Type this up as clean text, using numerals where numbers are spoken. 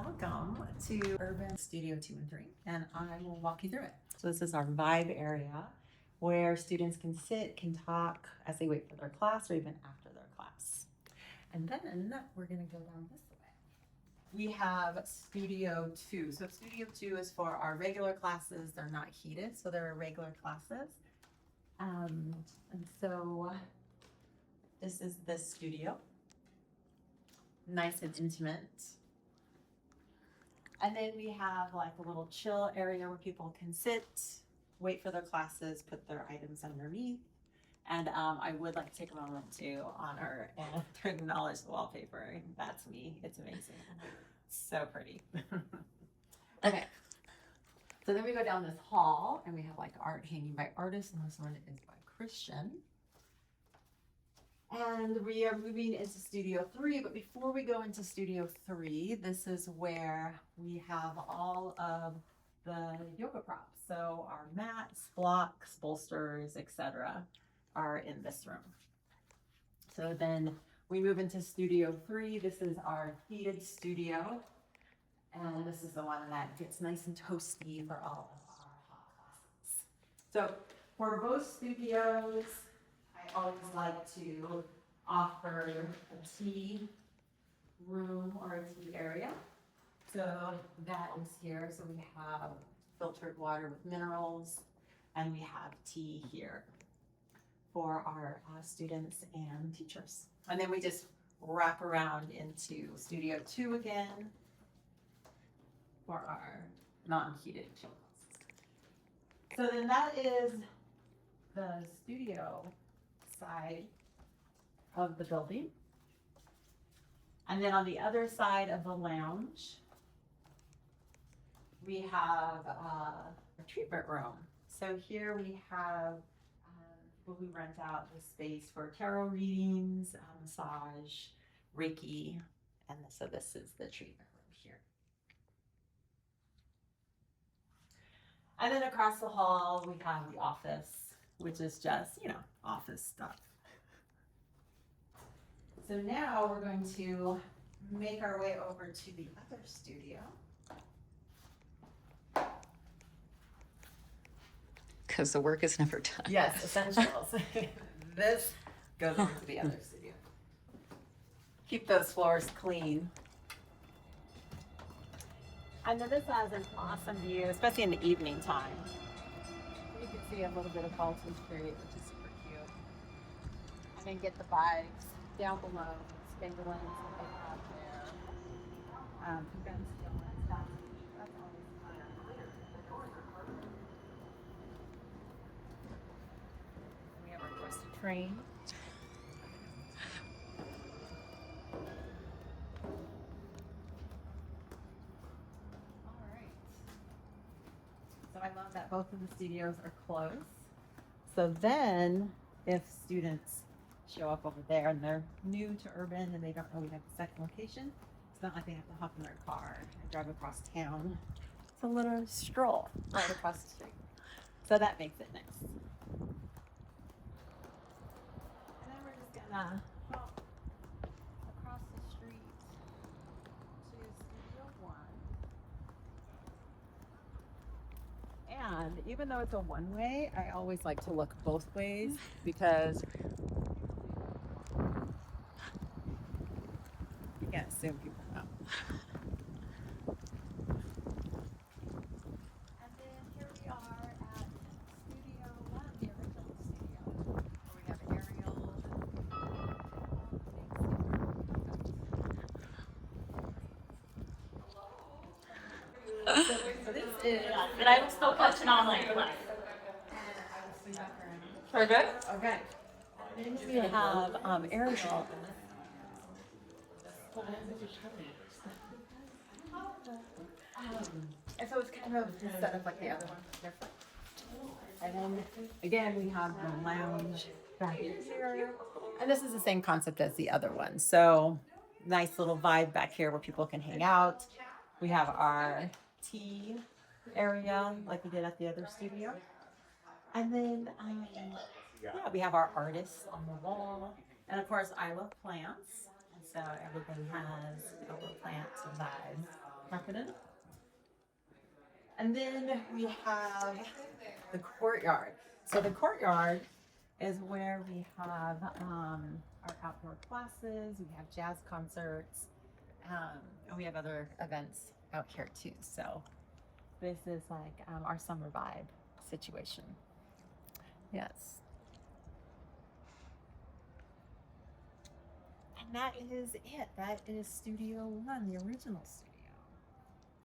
welcome to Urban Studio 2 and 3, and I will walk you through it. So this is our vibe area where students can sit, can talk as they wait for their class or even after their class. And then we're gonna go down this way. We have Studio 2. So Studio 2 is for our regular classes. They're not heated, so they're regular classes. And so this is the studio. Nice and intimate. And then we have like a little chill area where people can sit, wait for their classes, put their items underneath. And I would like to take a moment to honor and acknowledge the wallpaper. That's me. It's amazing. So pretty. Okay. So then we go down this hall and we have like art hanging by artists, and this one is by Christian. And we are moving into Studio 3, but before we go into Studio 3, this is where we have all of the yoga props. So our mats, blocks, bolsters, etc. are in this room. So then we move into Studio 3. This is our heated studio. And this is the one that gets nice and toasty for all of our hot classes. So for both studios, I always like to offer a tea room or a tea area. So that is here. So we have filtered water with minerals, and we have tea here for our students and teachers. And then we just wrap around into Studio 2 again for our non-heated chill classes. So then that is the studio side of the building. And then on the other side of the lounge, we have a treatment room. So here we have we rent out the space for tarot readings, massage, Reiki, and so this is the treatment room here. And then across the hall, we have the office, which is just, office stuff. So now we're going to make our way over to the other studio. Because the work is never done. Yes, essentials. This goes on to the other studio. Keep those floors clean. And then this has an awesome view, especially in the evening time. You can see a little bit of Halton Street, which is super cute. And then get the vibes down below, spindlings that they have there. That's always fun. We have our twisted train. So I love that both of the studios are close. So then if students show up over there and they're new to Urban and they don't know we have a second location, it's not like they have to hop in their car and drive across town. It's a little stroll right across the street. So that makes it nice. And then we're just gonna walk across the street to Studio 1. And even though it's a one-way, I always like to look both ways because you can't assume people know. And then here we are at Studio 1, the original studio, where we have aerial So this is. But I will still catch it on like left. We're good? Okay. Then we have aerial. And so it's kind of set up like the other one, different. And then again, we have the lounge back here. And this is the same concept as the other one. So nice little vibe back here where people can hang out. We have our tea area like we did at the other studio. And then, we have our artists on the wall. And of course, I love plants. And so everybody has a little plant vibe. happening. And then we have the courtyard. So the courtyard is where we have our outdoor classes, we have jazz concerts, and we have other events out here too. So this is like our summer vibe situation. Yes. And that is it. That is Studio One, the original studio.